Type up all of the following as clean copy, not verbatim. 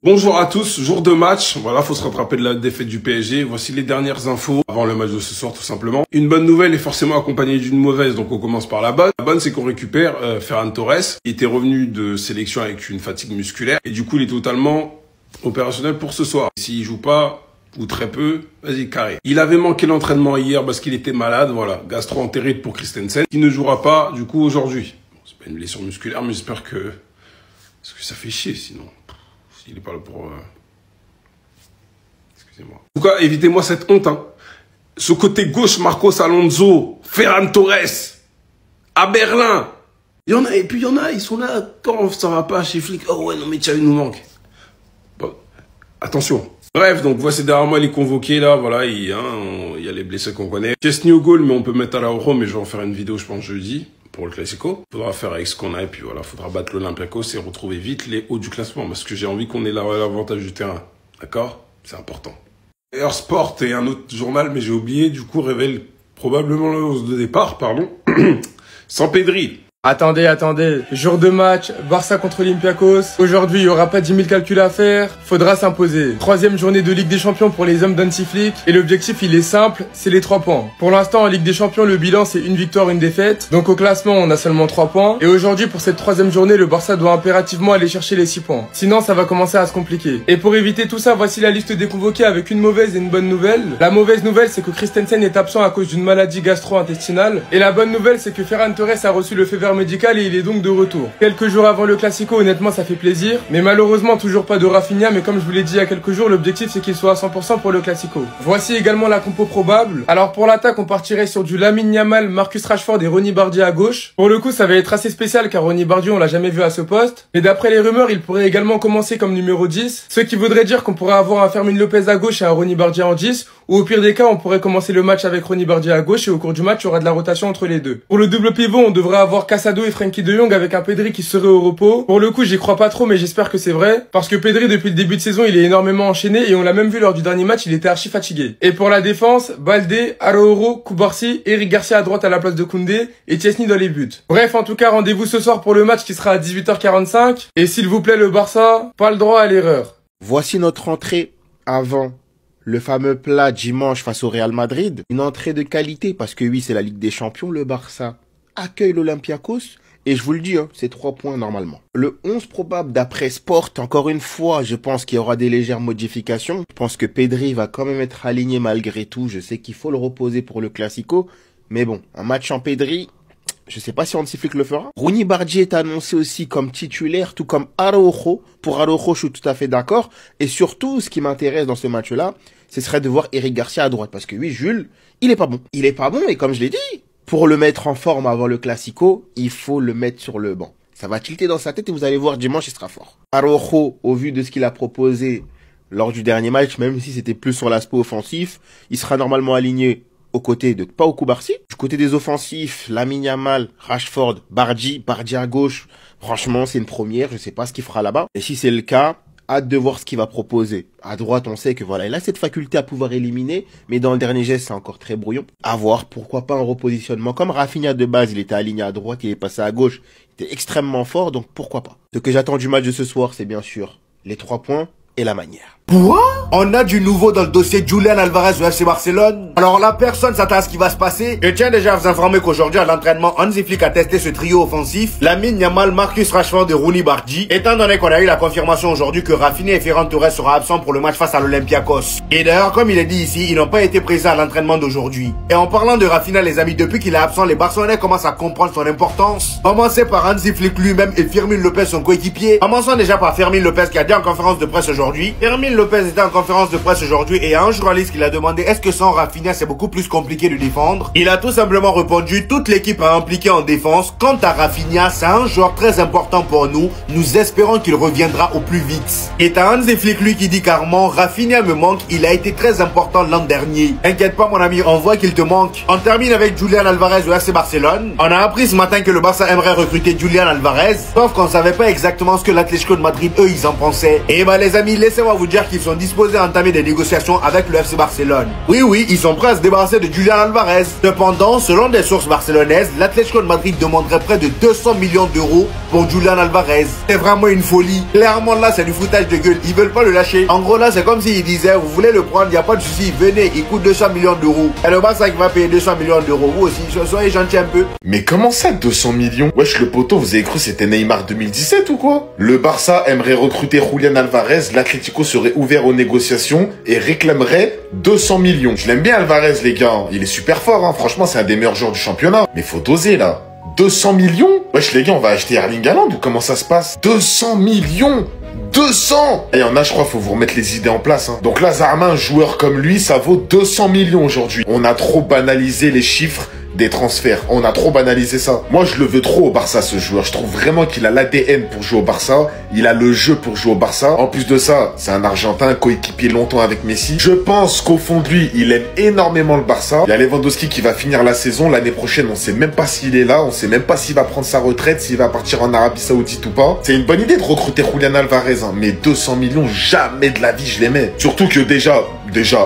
Bonjour à tous, jour de match. Voilà, faut se rattraper de la défaite du PSG. Voici les dernières infos avant le match de ce soir, tout simplement. Une bonne nouvelle est forcément accompagnée d'une mauvaise, donc on commence par la bonne. La bonne, c'est qu'on récupère Ferran Torres. Il était revenu de sélection avec une fatigue musculaire et du coup, il est totalement opérationnel pour ce soir. S'il joue pas ou très peu, vas-y, carré. Il avait manqué l'entraînement hier parce qu'il était malade, voilà, gastro-entérite pour Christensen, qui ne jouera pas du coup aujourd'hui. Bon, c'est pas une blessure musculaire, mais j'espère que parce que ça fait chier sinon. Il est pas là pour... Excusez-moi. En tout cas, évitez-moi cette honte. Hein. Ce côté gauche, Marcos Alonso, Ferran Torres, à Berlin. Il y en a, et puis il y en a, ils sont là quand ça va pas chez Flick. Oh ouais, non mais Xavi nous manque. Bon, attention. Bref, donc voici derrière moi les convoqués là, voilà, il y a les blessés qu'on connaît. Chesney au goal, mais on peut mettre à la Euro, mais je vais en faire une vidéo, je pense, jeudi. Pour le Classico. Faudra faire avec ce qu'on a et puis voilà, faudra battre l'Olympiakos et retrouver vite les hauts du classement parce que j'ai envie qu'on ait l'avantage du terrain. D'accord? C'est important. Air Sport et un autre journal, mais j'ai oublié, du coup, révèle probablement la hausse de départ, pardon, sans Pedri. Attendez, jour de match, Barça contre Olympiakos. Aujourd'hui, il n'y aura pas 10 000 calculs à faire, faudra s'imposer. Troisième journée de Ligue des Champions pour les hommes d'Hansi Flick. Et l'objectif, il est simple, c'est les 3 points. Pour l'instant, en Ligue des Champions, le bilan, c'est une victoire, une défaite. Donc au classement, on a seulement 3 points. Et aujourd'hui, pour cette troisième journée, le Barça doit impérativement aller chercher les 6 points. Sinon, ça va commencer à se compliquer. Et pour éviter tout ça, voici la liste des convoqués avec une mauvaise et une bonne nouvelle. La mauvaise nouvelle, c'est que Christensen est absent à cause d'une maladie gastro-intestinale. Et la bonne nouvelle, c'est que Ferran Torres a reçu le feu vert médical et il est donc de retour. Quelques jours avant le Classico, honnêtement ça fait plaisir, mais malheureusement toujours pas de Rafinha, mais comme je vous l'ai dit il y a quelques jours, l'objectif c'est qu'il soit à 100% pour le Classico. Voici également la compo probable. Alors pour l'attaque, on partirait sur du Lamine Yamal, Marcus Rashford et Ronny Bardi à gauche. Pour le coup ça va être assez spécial car Ronny Bardi on l'a jamais vu à ce poste, mais d'après les rumeurs il pourrait également commencer comme numéro 10, ce qui voudrait dire qu'on pourrait avoir un Fermin Lopez à gauche et un Ronny Bardi en 10, ou au pire des cas on pourrait commencer le match avec Ronny Bardi à gauche et au cours du match il y aura de la rotation entre les deux. Pour le double pivot on devrait avoir Casado et Frenkie de Jong avec un Pedri qui serait au repos. Pour le coup j'y crois pas trop mais j'espère que c'est vrai, parce que Pedri depuis le début de saison il est énormément enchaîné et on l'a même vu lors du dernier match, il était archi fatigué. Et pour la défense, Baldé, Araújo, Cubarsí, Eric Garcia à droite à la place de Koundé et Chesney dans les buts. Bref, en tout cas rendez-vous ce soir pour le match qui sera à 18h45 et s'il vous plaît le Barça, pas le droit à l'erreur. Voici notre entrée avant le fameux plat dimanche face au Real Madrid. Une entrée de qualité parce que oui, c'est la Ligue des Champions. Le Barça accueille l'Olympiakos. Et je vous le dis, hein, c'est 3 points normalement. Le 11 probable d'après Sport, encore une fois, je pense qu'il y aura des légères modifications. Je pense que Pedri va quand même être aligné malgré tout. Je sais qu'il faut le reposer pour le Classico. Mais bon, un match en Pedri, je sais pas si Hansi Flick le fera. Ronny Bardi est annoncé aussi comme titulaire, tout comme Araújo. Pour Araújo, je suis tout à fait d'accord. Et surtout, ce qui m'intéresse dans ce match-là, ce serait de voir Eric Garcia à droite. Parce que oui, Jules, il est pas bon. Il est pas bon et comme je l'ai dit, pour le mettre en forme avant le Classico, il faut le mettre sur le banc. Ça va tilter dans sa tête et vous allez voir dimanche, il sera fort. Araújo, au vu de ce qu'il a proposé lors du dernier match, même si c'était plus sur l'aspect offensif, il sera normalement aligné aux côtés de Pau Cubarsí. Du côté des offensifs, Lamine Yamal, Rashford, Bardi à gauche. Franchement, c'est une première, je sais pas ce qu'il fera là-bas. Et si c'est le cas, hâte de voir ce qu'il va proposer. À droite, on sait que voilà, il a cette faculté à pouvoir éliminer, mais dans le dernier geste, c'est encore très brouillon. À voir, pourquoi pas un repositionnement. Comme Rafinha de base, il était aligné à droite, il est passé à gauche. Il était extrêmement fort, donc pourquoi pas. Ce que j'attends du match de ce soir, c'est bien sûr les 3 points et la manière. Quoi? On a du nouveau dans le dossier Julian Alvarez du FC Barcelone. Alors là, personne s'attend à ce qui va se passer. Je tiens déjà à vous informer qu'aujourd'hui à l'entraînement, Hansi Flick a testé ce trio offensif. Lamine Yamal, Marcus Rashford et Ronny Bardi. Étant donné qu'on a eu la confirmation aujourd'hui que Rafinha et Ferran Torres seront absents pour le match face à l'Olympiakos. Et d'ailleurs, comme il est dit ici, ils n'ont pas été présents à l'entraînement d'aujourd'hui. Et en parlant de Rafinha, les amis, depuis qu'il est absent, les Barcelonais commencent à comprendre son importance. Commencez par Hansi Flick lui-même et Fermin Lopez, son coéquipier. Commençons déjà par Fermin Lopez qui a dit en conférence de presse aujourd'hui. Fermin Lopez était en conférence de presse aujourd'hui et à un journaliste qui l'a demandé est-ce que sans Rafinha c'est beaucoup plus compliqué de défendre. Il a tout simplement répondu toute l'équipe a impliqué en défense. Quant à Rafinha, c'est un joueur très important pour nous. Nous espérons qu'il reviendra au plus vite. Et t'as Hansi Flick lui qui dit carrément Rafinha me manque, il a été très important l'an dernier. Inquiète pas mon ami, on voit qu'il te manque. On termine avec Julian Alvarez du FC Barcelone. On a appris ce matin que le Barça aimerait recruter Julian Alvarez, sauf qu'on savait pas exactement ce que l'Atlético de Madrid eux ils en pensaient. Et bah les amis, laissez-moi vous dire dire qu'ils sont disposés à entamer des négociations avec le FC Barcelone. Oui, ils sont prêts à se débarrasser de Julián Alvarez. Cependant, selon des sources barcelonaises, l'Atlético de Madrid demanderait près de 200 millions d'euros pour Julián Alvarez. C'est vraiment une folie. Clairement là, c'est du foutage de gueule. Ils veulent pas le lâcher. En gros là, c'est comme s'ils disaient, vous voulez le prendre, il n'y a pas de souci, venez, il coûte 200 millions d'euros. Et le Barça qui va payer 200 millions d'euros. Vous aussi, soyez gentils un peu. Mais comment ça 200 millions? Wesh le poteau, vous avez cru c'était Neymar 2017 ou quoi? Le Barça aimerait recruter Julián Alvarez, l'Atlético serait ouvert aux négociations et réclamerait 200 millions. Je l'aime bien Alvarez les gars, il est super fort hein. Franchement c'est un des meilleurs joueurs du championnat. Mais faut oser là. 200 millions? Wesh les gars, on va acheter Erling Haaland ou comment ça se passe? 200 millions 200! Et il y en a, je crois, faut vous remettre les idées en place. Hein. Donc là, Zarma, un joueur comme lui, ça vaut 200 millions aujourd'hui. On a trop banalisé les chiffres des transferts. On a trop banalisé ça. Moi, je le veux trop au Barça, ce joueur. Je trouve vraiment qu'il a l'ADN pour jouer au Barça. Il a le jeu pour jouer au Barça. En plus de ça, c'est un Argentin coéquipier longtemps avec Messi. Je pense qu'au fond de lui, il aime énormément le Barça. Il y a Lewandowski qui va finir la saison. L'année prochaine, on sait même pas s'il est là. On sait même pas s'il va prendre sa retraite, s'il va partir en Arabie Saoudite ou pas. C'est une bonne idée de recruter Julián Alvarez. Hein. Mais 200 millions, jamais de la vie, je les mets. Surtout que déjà,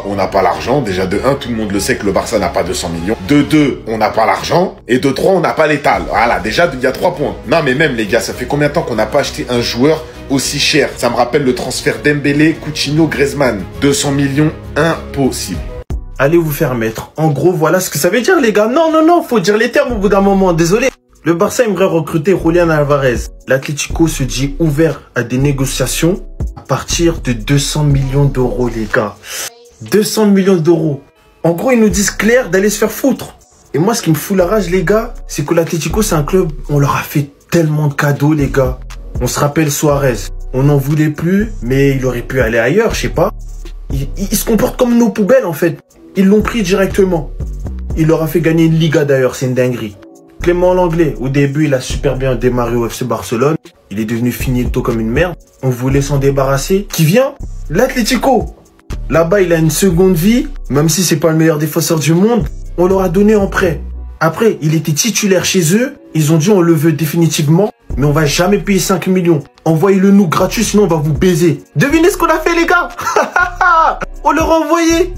on n'a pas l'argent. Déjà, de 1, tout le monde le sait que le Barça n'a pas 200 millions. De 2, on n'a pas l'argent. Et de 3, on n'a pas l'étal. Voilà, déjà, il y a 3 points. Non, mais même, les gars, ça fait combien de temps qu'on n'a pas acheté un joueur aussi cher? Ça me rappelle le transfert Dembélé, Coutinho, Griezmann. 200 millions, impossible. Allez vous faire mettre. En gros, voilà ce que ça veut dire, les gars. Non, faut dire les termes au bout d'un moment. Désolé. Le Barça aimerait recruter Julián Alvarez. L'Atlético se dit ouvert à des négociations à partir de 200 millions d'euros, les gars. 200 millions d'euros. En gros, ils nous disent clair d'aller se faire foutre. Et moi, ce qui me fout la rage, les gars, c'est que l'Atlético, c'est un club, on leur a fait tellement de cadeaux, les gars. On se rappelle Suarez. On n'en voulait plus, mais il aurait pu aller ailleurs, je sais pas. Il se comporte comme nos poubelles, en fait. Ils l'ont pris directement. Il leur a fait gagner une Liga, d'ailleurs, c'est une dinguerie. Clément Lenglet, au début, il a super bien démarré au FC Barcelone. Il est devenu finito comme une merde. On voulait s'en débarrasser. Qui vient? L'Atlético. Là-bas, il a une seconde vie. Même si c'est pas le meilleur défenseur du monde, on leur a donné en prêt. Après, il était titulaire chez eux. Ils ont dit on le veut définitivement, mais on va jamais payer 5 millions. Envoyez-le nous gratuit, sinon on va vous baiser. Devinez ce qu'on a fait, les gars. On leur a envoyé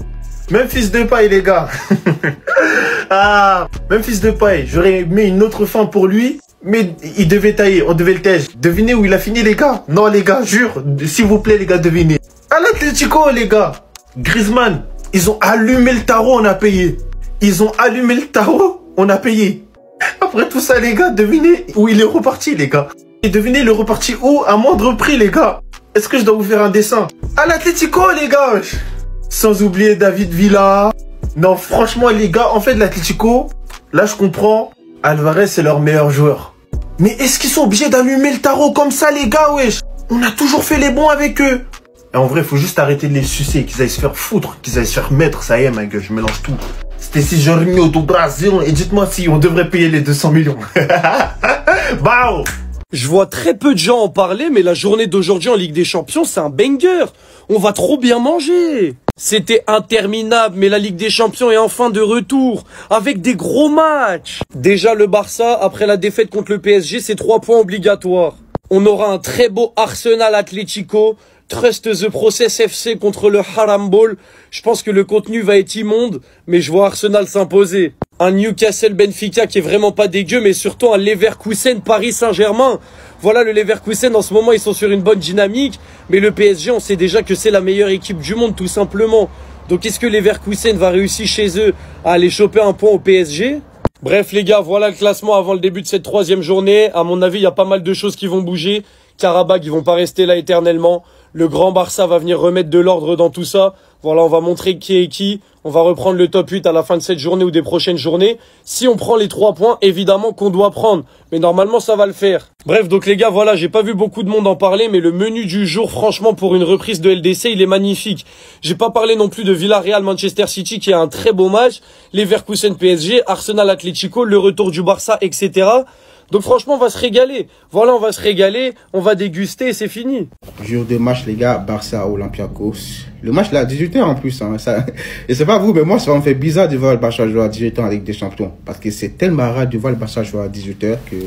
Memphis Depay, les gars. Memphis Depay. J'aurais mis une autre fin pour lui, mais il devait tailler, on devait le tège. Devinez où il a fini, les gars? Non, les gars, jure. S'il vous plaît, les gars, devinez. À l'Atlético, les gars. Griezmann. Ils ont allumé le tarot, on a payé. Ils ont allumé le tarot, on a payé. Après tout ça, les gars, devinez où il est reparti, les gars. Et devinez, il est reparti où? À moindre prix, les gars. Est-ce que je dois vous faire un dessin? À l'Atlético, les gars. Sans oublier David Villa. Non, franchement, les gars, en fait, l'Atlético, là, je comprends. Alvarez, c'est leur meilleur joueur. Mais est-ce qu'ils sont obligés d'allumer le tarot comme ça, les gars, wesh? On a toujours fait les bons avec eux. Et en vrai, il faut juste arrêter de les sucer, qu'ils aillent se faire foutre, qu'ils aillent se faire mettre. Ça y est, ma gueule, je mélange tout. C'était si Jorginho do Brasil. Et dites-moi si on devrait payer les 200 millions. Bao! Je vois très peu de gens en parler, mais la journée d'aujourd'hui en Ligue des Champions, c'est un banger. On va trop bien manger. C'était interminable, mais la Ligue des Champions est enfin de retour, avec des gros matchs. Déjà, le Barça, après la défaite contre le PSG, c'est 3 points obligatoires. On aura un très beau Arsenal Atlético, Trust the Process FC contre le Haram Ball. Je pense que le contenu va être immonde, mais je vois Arsenal s'imposer. Un Newcastle Benfica qui est vraiment pas dégueu, mais surtout un Leverkusen Paris Saint-Germain. Voilà, le Leverkusen, en ce moment, ils sont sur une bonne dynamique. Mais le PSG, on sait déjà que c'est la meilleure équipe du monde, tout simplement. Donc, est-ce que Leverkusen va réussir chez eux à aller choper un point au PSG? Bref, les gars, voilà le classement avant le début de cette 3e journée. À mon avis, il y a pas mal de choses qui vont bouger. Karabakh, ils vont pas rester là éternellement. Le grand Barça va venir remettre de l'ordre dans tout ça. Voilà, on va montrer qui est qui. On va reprendre le top 8 à la fin de cette journée ou des prochaines journées. Si on prend les 3 points, évidemment qu'on doit prendre. Mais normalement, ça va le faire. Bref, donc les gars, voilà, j'ai pas vu beaucoup de monde en parler, mais le menu du jour, franchement, pour une reprise de LDC, il est magnifique. J'ai pas parlé non plus de Villarreal Manchester City, qui a un très beau match. Leverkusen PSG, Arsenal Atlético, le retour du Barça, etc. Donc franchement, on va se régaler. Voilà, on va se régaler, on va déguster et c'est fini. Jour de match, les gars, Barça Olympiakos. Le match là, à 18h en plus. Hein, ça... Et c'est pas vous, mais moi, ça me fait bizarre de voir le Barça jouer à 18h avec des champions. Parce que c'est tellement rare de voir le Barça jouer à 18h que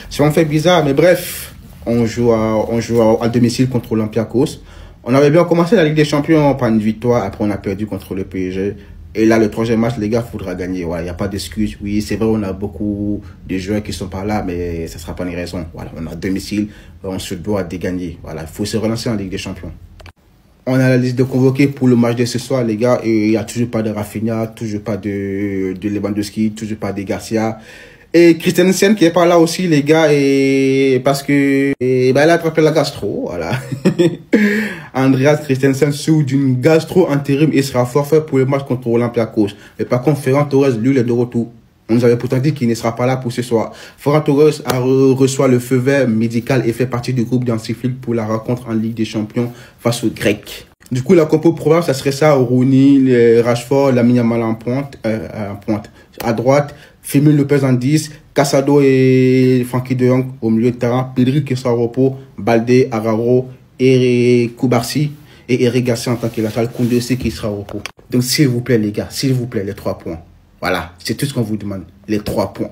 ça me fait bizarre. Mais bref, on joue à domicile contre Olympiakos. On avait bien commencé la Ligue des Champions par une victoire, après on a perdu contre le PSG. Et là, le troisième match, les gars, faudra gagner. Voilà, il n'y a pas d'excuse. Oui, c'est vrai, on a beaucoup de joueurs qui sont pas là, mais ça sera pas une raison. Voilà, on a à domicile, on se doit de gagner. Voilà, il faut se relancer en Ligue des Champions. On a la liste de convoqués pour le match de ce soir, les gars. Et il n'y a toujours pas de Rafinha, toujours pas de Lewandowski, toujours pas de Garcia. Et Christensen qui est pas là aussi, les gars, et parce que il a attrapé la gastro, voilà. Andreas Christensen sous d'une gastro intérim et sera forfait pour le match contre Olympiakos. Mais par contre, Ferran Torres, lui, il est de retour. On nous avait pourtant dit qu'il ne sera pas là pour ce soir. Ferran Torres reçoit le feu vert médical et fait partie du groupe d'Hansi Flick pour la rencontre en Ligue des Champions face aux Grecs. Du coup, la compo probable, ça serait ça, Rooney, Rashford, Lamine Yamal en pointe. À droite, Fermin Lopez en 10, Casado et Frankie de Jong au milieu de terrain, Pedri qui sera au repos, Balde, Araro, et Koubarsi et Eric Garcia en tant que latéral, Koundé aussi qui sera au repos. Donc s'il vous plaît les gars, s'il vous plaît, les 3 points. Voilà, c'est tout ce qu'on vous demande, les 3 points.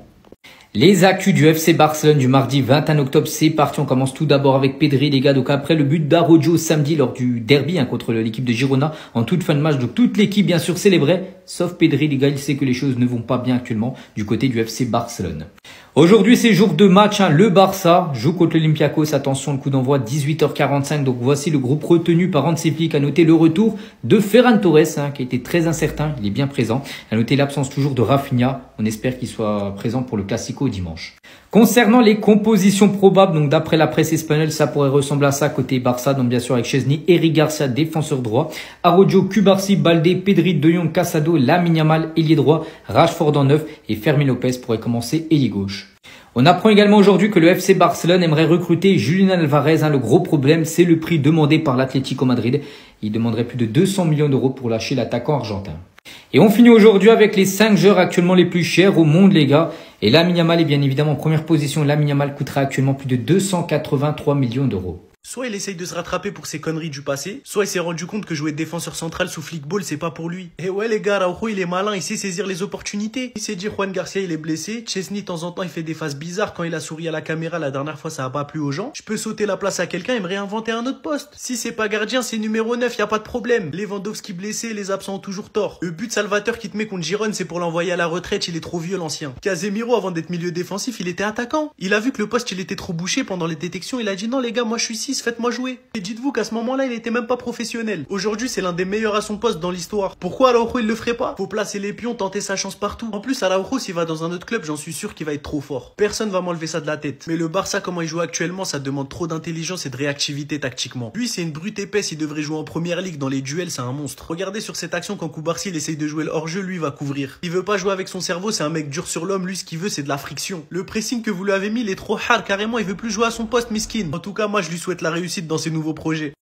Les actus du FC Barcelone du mardi 21 octobre, c'est parti. On commence tout d'abord avec Pedri, les gars. Donc après le but d'Araujo samedi lors du derby contre l'équipe de Girona en toute fin de match. Donc toute l'équipe bien sûr célébrait, sauf Pedri, les gars. Il sait que les choses ne vont pas bien actuellement du côté du FC Barcelone. Aujourd'hui, c'est jour de match. Le Barça joue contre l'Olympiakos. Attention, le coup d'envoi 18h45. Donc voici le groupe retenu par Hansi Flick. À noter le retour de Ferran Torres, qui a été très incertain. Il est bien présent. À noter l'absence toujours de Rafinha. On espère qu'il soit présent pour le Classico dimanche. Concernant les compositions probables, donc d'après la presse espagnole, ça pourrait ressembler à ça côté Barça. Donc bien sûr avec Chesney, Eric Garcia, défenseur droit, Araujo, Koubarsi, Balde, Pedri, De Jong, Casado, Lamine Yamal, ailier droit, Rashford en 9 et Fermin Lopez pourrait commencer ailier gauche. On apprend également aujourd'hui que le FC Barcelone aimerait recruter Julián Alvarez. Le gros problème, c'est le prix demandé par l'Atlético Madrid. Il demanderait plus de 200 millions d'euros pour lâcher l'attaquant argentin. Et on finit aujourd'hui avec les 5 joueurs actuellement les plus chers au monde, les gars. Et Lamine Yamal est bien évidemment en première position. Lamine Yamal coûtera actuellement plus de 283 millions d'euros. Soit il essaye de se rattraper pour ses conneries du passé, soit il s'est rendu compte que jouer défenseur central sous Flickball, c'est pas pour lui. Et ouais les gars, Araujo il est malin, il sait saisir les opportunités. Il s'est dit Juan Garcia il est blessé, Chesney de temps en temps il fait des faces bizarres quand il a souri à la caméra la dernière fois ça a pas plu aux gens. Je peux sauter la place à quelqu'un et me réinventer un autre poste. Si c'est pas gardien, c'est numéro 9, y a pas de problème. Lewandowski blessé, les absents ont toujours tort. Le but Salvateur qui te met contre Girone, c'est pour l'envoyer à la retraite, il est trop vieux l'ancien. Casemiro avant d'être milieu défensif, il était attaquant. Il a vu que le poste il était trop bouché pendant les détections, il a dit non les gars, moi je suis 6, faites-moi jouer. Et dites-vous qu'à ce moment-là, il était même pas professionnel. Aujourd'hui, c'est l'un des meilleurs à son poste dans l'histoire. Pourquoi Araujo il le ferait pas? Faut placer les pions, tenter sa chance partout. En plus, Araujo s'il va dans un autre club, j'en suis sûr qu'il va être trop fort. Personne va m'enlever ça de la tête. Mais le Barça, comment il joue actuellement, ça demande trop d'intelligence et de réactivité tactiquement. Lui, c'est une brute épaisse, il devrait jouer en première ligue. Dans les duels, c'est un monstre. Regardez sur cette action quand Koubarsi il essaye de jouer le hors-jeu, lui il va couvrir. Il veut pas jouer avec son cerveau, c'est un mec dur sur l'homme. Lui, ce qu'il veut, c'est de la friction. Le pressing que vous lui avez mis, il est trop hard, carrément, il veut plus jouer à son poste, miskin. En tout cas, moi, je lui souhaite la réussite dans ses nouveaux projets.